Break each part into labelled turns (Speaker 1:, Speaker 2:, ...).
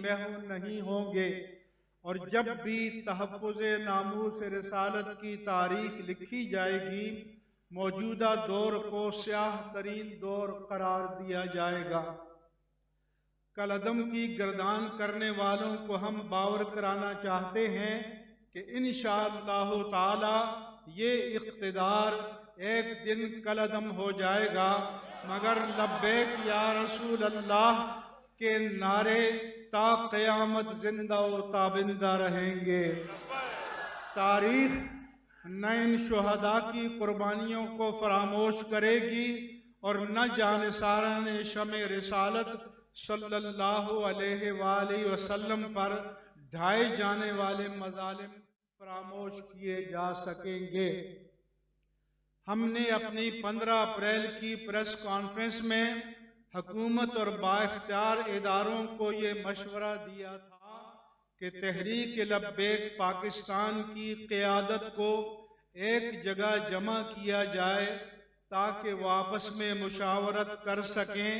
Speaker 1: महव नहीं होंगे। और जब भी तहफ़्फ़ुज़ नामूस रिसालत की तारीख लिखी जाएगी, मौजूदा दौर को स्याह तरीन दौर करार दिया जाएगा। कलअदम की गर्दान करने वालों को हम बावर कराना चाहते हैं कि इंशाअल्लाह ताला ये इक़्तिदार एक दिन कलअदम हो जाएगा, मगर लब्बैक या रसूल अल्लाह के नारे ता क़यामत जिंदा व ताबिंदा रहेंगे। तारीख न इन शुहदा की कुर्बानियों को फरामोश करेगी और न जानिसारान शमे रिसालत सल्लल्लाहु अलैहि वसल्लम पर ढाए जाने वाले मज़ालिम फरामोश किए जा सकेंगे। हमने अपनी 15 अप्रैल की प्रेस कॉन्फ्रेंस में हुकूमत और बाइख्तियार इदारों को ये मशवरा दिया था कि तहरीक लब्बैक पाकिस्तान की क़यादत को एक जगह जमा किया जाए ताकि वो आपस में मुशावरत कर सकें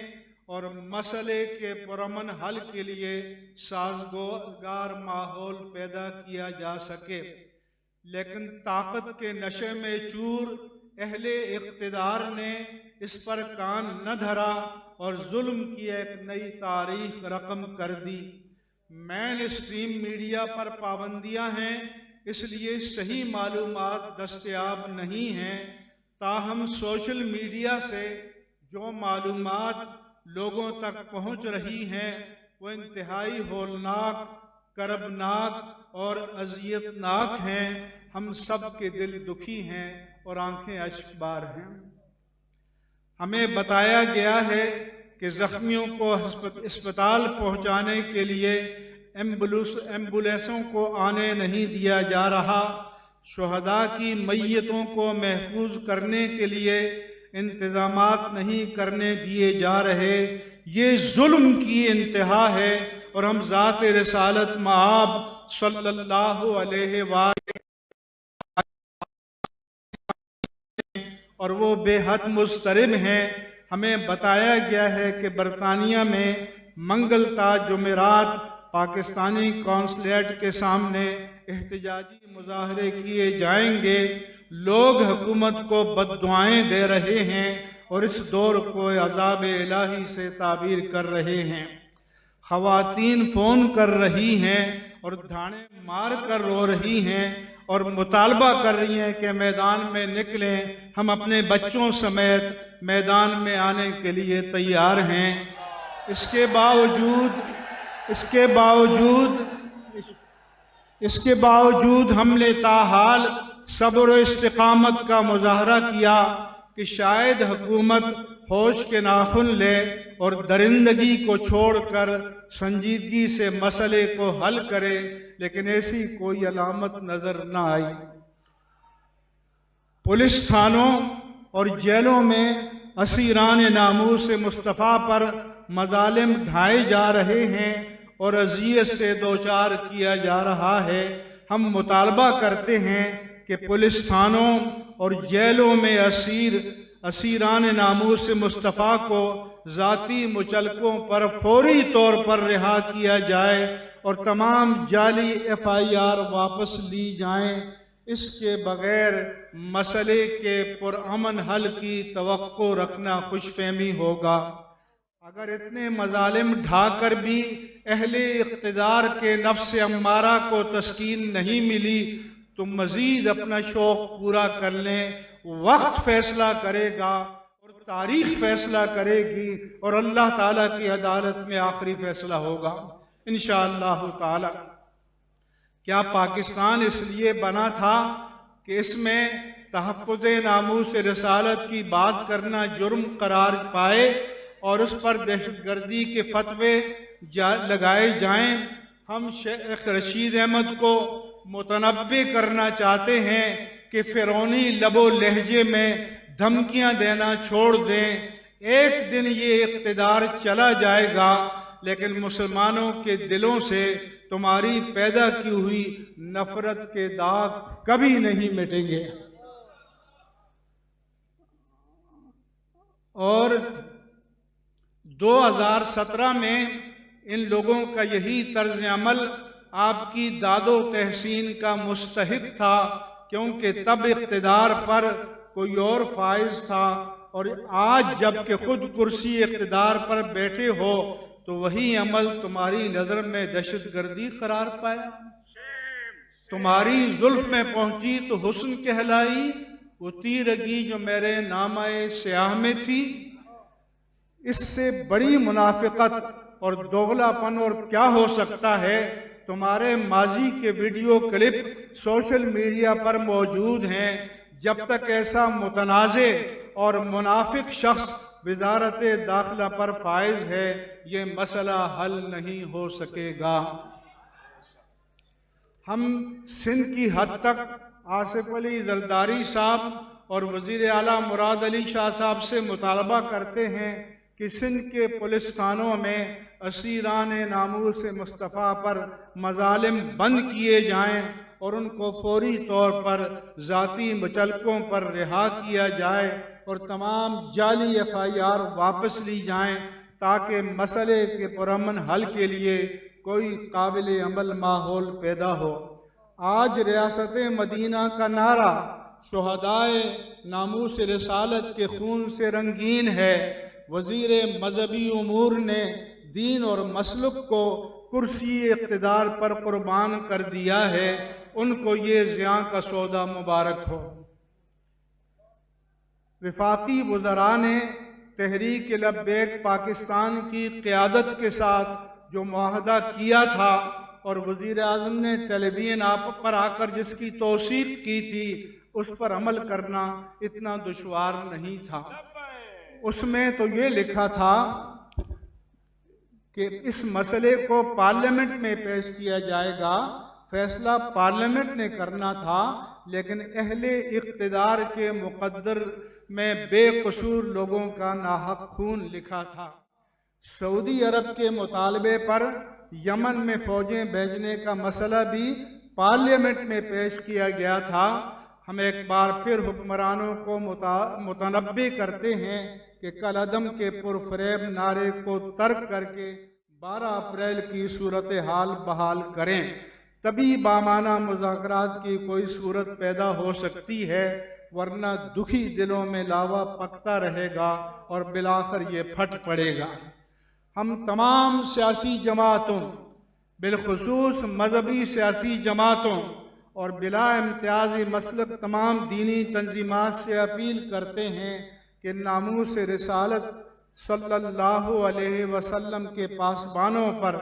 Speaker 1: और मसले के पुरअमन हल के लिए साज़गार माहौल पैदा किया जा सके। लेकिन ताकत के नशे में चूर अहले इक़्तिदार ने इस पर कान न धरा और जुल्म की एक नई तारीख रकम कर दी। मेन स्ट्रीम मीडिया पर पाबंदियां हैं, इसलिए सही मालूमात दस्तयाब नहीं हैं। ताहम सोशल मीडिया से जो मालूमात लोगों तक पहुँच रही हैं वो इंतहाई होलनाक, करबनाक और अज़ियतनाक हैं। हम सब के दिल दुखी हैं और आंखें अश्कबार हैं। हमें बताया गया है कि जख्मियों को अस्पताल पहुंचाने के लिए एम्बुलेंसों को आने नहीं दिया जा रहा। शुहदा की मैयतों को महफूज करने के लिए इंतजामात नहीं करने दिए जा रहे। ये जुल्म की इंतहा है और हम ज़ात रिसालत मआब सल्लल्लाहु अलैहि वसल्लम और वो बेहद मुस्तरिम हैं। हमें बताया गया है कि बरतानिया में मंगलता जुमेरात पाकिस्तानी कौंसलेट के सामने एहतजाजी मुजाहरे किए जाएंगे। लोग हुकूमत को बद्दुआएं दे रहे हैं और इस दौर को अज़ाब इलाही से ताबीर कर रहे हैं। ख़वातीन फ़ोन कर रही हैं और धाने मार कर रो रही हैं और मुतालबा कर रही हैं कि मैदान में निकलें। हम अपने बच्चों समेत मैदान में आने के लिए तैयार हैं। इसके बावजूद हमने ताहाल सब्र और इस्तिकामत का मुजाहरा किया कि शायद हुकूमत होश के नाखुन ले और दरिंदगी को छोड़कर संजीदगी से मसले को हल करे, लेकिन ऐसी कोई अलामत नजर न आई। पुलिस थानों और जेलों में असीरान नामूस मुस्तफ़ा पर मजालिम ढाए जा रहे हैं और अज़ियत से दो चार किया जा रहा है। हम मुतालबा करते हैं कि पुलिस थानों और जेलों में असीरान नामूस मुस्तफ़ा को ज़ाती मुचलकों पर फौरी तौर पर रिहा किया जाए और तमाम जाली FIR वापस ली जाएं। इसके बगैर मसले के पुरअमन हल की तवक्को रखना खुशफहमी होगा। अगर इतने मजालिम ढाकर भी अहले इक़्तिदार के नफ्स अम्मारा को तस्कीन नहीं मिली तो मजीद अपना शौक पूरा कर लें। वक्त फैसला करेगा और तारीख फैसला करेगी और अल्लाह ताला की अदालत में आखिरी फैसला होगा इंशाअल्लाह ताला। क्या पाकिस्तान इसलिए बना था कि इसमें तहफ़्फ़ुज़ नामूस रिसालत की बात करना जुर्म करार पाए और उस पर दहशतगर्दी के फतवे लगाए जाएं? हम शेख रशीद अहमद को मुतनब्बे करना चाहते हैं कि फ़िरौनी लबो लहजे में धमकियां देना छोड़ दें। एक दिन ये इक़्तिदार चला जाएगा, लेकिन मुसलमानों के दिलों से तुम्हारी पैदा की हुई नफरत के दाग कभी नहीं मिटेंगे। और 2017 में इन लोगों का यही तर्ज अमल आपकी दादो तहसीन का मुस्तहिक था, क्योंकि तब इक़्तिदार पर कोई और फाइज था, और आज जबकि खुद कुर्सी इक़्तिदार पर बैठे हो तो वही अमल तुम्हारी नजर में दहशतगर्दी करार पाया। तुम्हारी जुल्फ में पहुंची तो हुस्न कहलाई, वो तीरगी जो मेरे नामाए स्याह में थी। इससे बड़ी मुनाफिकत और दोगलापन और क्या हो सकता है। तुम्हारे माजी के वीडियो क्लिप सोशल मीडिया पर मौजूद हैं। जब तक ऐसा मुतनाज़े और मुनाफिक शख्स वजारत दाखिला पर फाइज है, ये मसला हल नहीं हो सकेगा। हम सिंध की हद तक आसिफ अली जरदारी साहब और वजीर आला मुराद अली शाह साहब से मुतालबा करते हैं कि सिंध के पुलिस थानों में असीरान नामूस मुस्तफ़ा पर मजालिम बंद किए जाएं और उनको फौरी तौर पर ज़ाती मुचलकों पर रिहा किया जाए और तमाम जाली FIR वापस ली जाएं, ताकि मसले के पुरअमन हल के लिए कोई काबिल अमल माहौल पैदा हो। आज रियासत मदीना का नारा शुहदाए नामूस रिसालत के खून से रंगीन है। वजीर मजहबी उमूर ने दीन और मसलुक को कुर्सी इक़्तिदार पर कुर्बान कर दिया है। उनको ये ज़िया का सौदा मुबारक हो। विफाकी वज़रा ने तहरीक लब्बैक पाकिस्तान की क़यादत के साथ जो मुआहदा किया था और वज़ीर आज़म ने टेलीविज़न पर आकर जिसकी तौसीक़ की थी, उस पर अमल करना इतना दुश्वार नहीं था। उसमें तो ये लिखा था कि इस मसले को पार्लियामेंट में पेश किया जाएगा। फैसला पार्लियामेंट ने करना था, लेकिन अहले इक़्तिदार के मुक़द्दर में बेकसूर लोगों का नाहक खून लिखा था। सऊदी अरब के मुतालबे पर यमन में फ़ौजें भेजने का मसला भी पार्लियामेंट में पेश किया गया था। हम एक बार फिर हुक्मरानों को मुतनब्बे करते हैं कि कल अदम के पुरफरेब नारे को तर्क करके 12 अप्रैल की सूरत हाल बहाल करें, तभी बामाना मुज़ाकरात की कोई सूरत पैदा हो सकती है, वरना दुखी दिलों में लावा पकता रहेगा और बिलाखिर ये फट पड़ेगा। हम तमाम सियासी जमातों, बिलखुसूस मजहबी सियासी जमातों और बिला इम्तियाज़ी मसलक तमाम दीनी तंजीमात से अपील करते हैं कि नामूस रिसालत सल्लल्लाहु अलैहि वसल्लम के पासबानों पर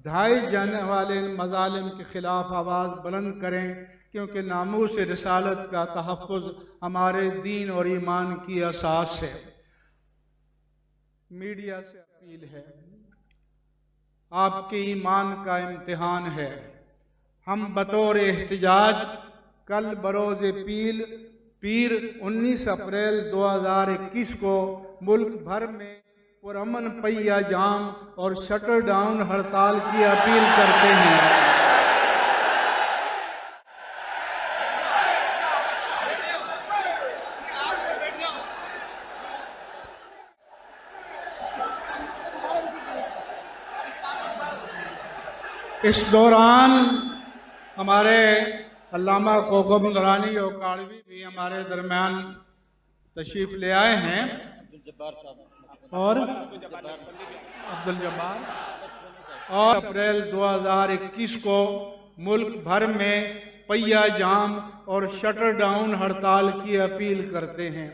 Speaker 1: ढाए जाने वाले मजालिम के खिलाफ आवाज़ बुलंद करें, क्योंकि नामूस रिसालत का तहफ़्फ़ुज़ हमारे दीन और ईमान की असास है। मीडिया से अपील है, आपके ईमान का इम्तिहान है। हम बतौर एहतिजाज कल बरोज़ पीर 19 अप्रैल 2021 को मुल्क भर में पुरअमन पहिया जाम और शटर डाउन हड़ताल की अपील करते हैं। इस दौरान हमारे अल्लामा कोकब नूरानी और कालवी भी हमारे दरमियान तशरीफ ले आए हैं और अब्दुल जब्बार। और अप्रैल 2021 को मुल्क भर में पहिया जाम और शटर डाउन हड़ताल की अपील करते हैं।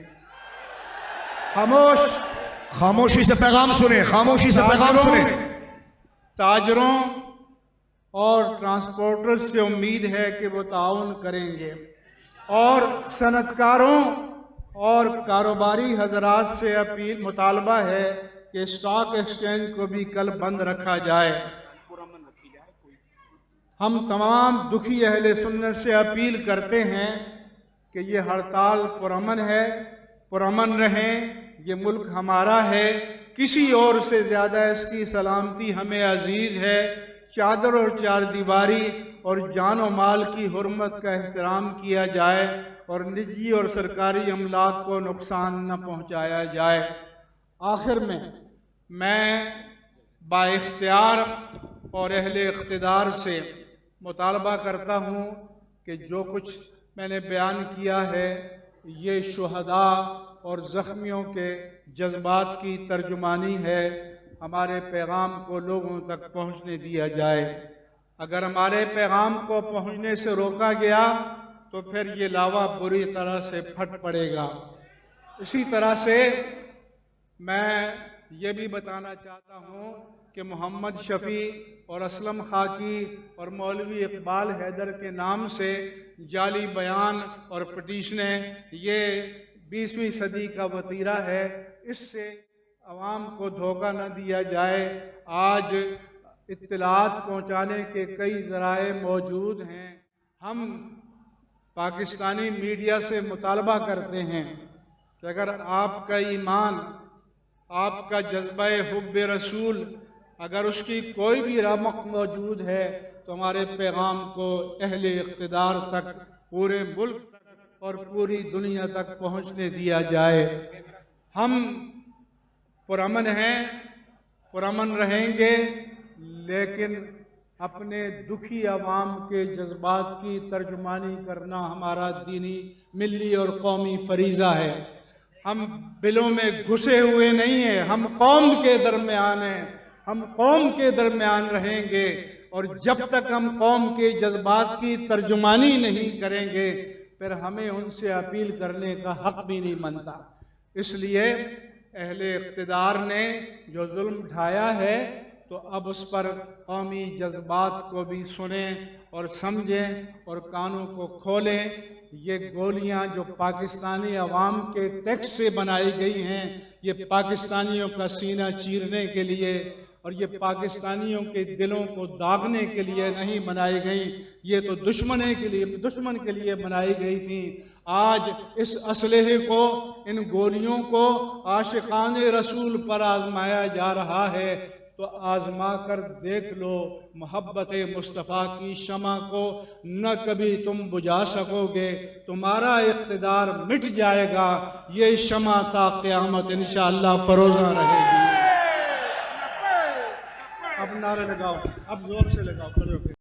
Speaker 2: खामोशी से पैगाम सुने, खामोशी से पैगाम सुने।
Speaker 1: ताजरों और ट्रांसपोर्टर्स से उम्मीद है कि वो ताउन करेंगे और सनतकारों और कारोबारी हजरात से अपील मुतालबा है कि स्टॉक एक्सचेंज को भी कल बंद रखा जाए। हम तमाम दुखी अहले सुन्नत से अपील करते हैं कि ये हड़ताल पुरअमन है, पुरअमन रहें। ये मुल्क हमारा है, किसी और से ज़्यादा इसकी सलामती हमें अजीज़ है। चादर और चार दीवारी और जान और माल की हुर्मत का एहतराम किया जाए और निजी और सरकारी अमलाक को नुकसान न पहुंचाया जाए। आखिर में मैं बाइख्तियार और अहले इख्तिदार से मुतालबा करता हूँ कि जो कुछ मैंने बयान किया है ये शुहदा और ज़ख्मियों के जज्बात की तर्जुमानी है। हमारे पैगाम को लोगों तक पहुँचने दिया जाए। अगर हमारे पैगाम को पहुँचने से रोका गया तो फिर ये लावा बुरी तरह से फट पड़ेगा। इसी तरह से मैं ये भी बताना चाहता हूँ कि मोहम्मद शफ़ी और असलम खाकी और मौलवी इकबाल हैदर के नाम से जाली बयान और पटिशनें ये 20वीं सदी का वतीरा है। इससे अवाम को धोखा न दिया जाए। आज इत्तलात पहुँचाने के कई ज़राए मौजूद हैं। हम पाकिस्तानी मीडिया से मुतालबा करते हैं कि अगर आपका ईमान, आपका जज्बा हुब्बे रसूल, अगर उसकी कोई भी रमक मौजूद है तो हमारे पैगाम को अहले इक़्तिदार तक, पूरे मुल्क तक और पूरी दुनिया तक पहुँचने दिया जाए। हम पुरअमन हैं, पुरअमन रहेंगे, लेकिन अपने दुखी अवाम के जज्बात की तर्जुमानी करना हमारा दीनी, मिल्ली और कौमी फरीज़ा है। हम बिलों में घुसे हुए नहीं हैं, हम कौम के दरमियान हैं। हम कौम के दरमियान रहेंगे और जब तक हम कौम के जज्बात की तर्जुमानी नहीं करेंगे फिर हमें उनसे अपील करने का हक भी नहीं बनता। इसलिए अहले इक़्तिदार ने जो जुल्म ढाया है तो अब उस पर कौमी जज्बात को भी सुने और समझें और कानों को खोलें। ये गोलियां जो पाकिस्तानी अवाम के टैक्स से बनाई गई हैं, ये पाकिस्तानियों का सीना चीरने के लिए और ये पाकिस्तानियों के दिलों को दागने के लिए नहीं बनाई गई, ये तो दुश्मन के लिए बनाई गई थी। आज इस असलहे को, इन गोलियों को आशिकाने रसूल पर आजमाया जा रहा है, तो आजमा कर देख लो मोहब्बत मुस्तफ़ा की शमा को न कभी तुम बुझा सकोगे। तुम्हारा इक़्तिदार मिट जाएगा, ये शमा ता क़यामत इंशाअल्लाह फरोज़ा रहेगी। अब नारे लगाओ, अब जोर से लगाओ।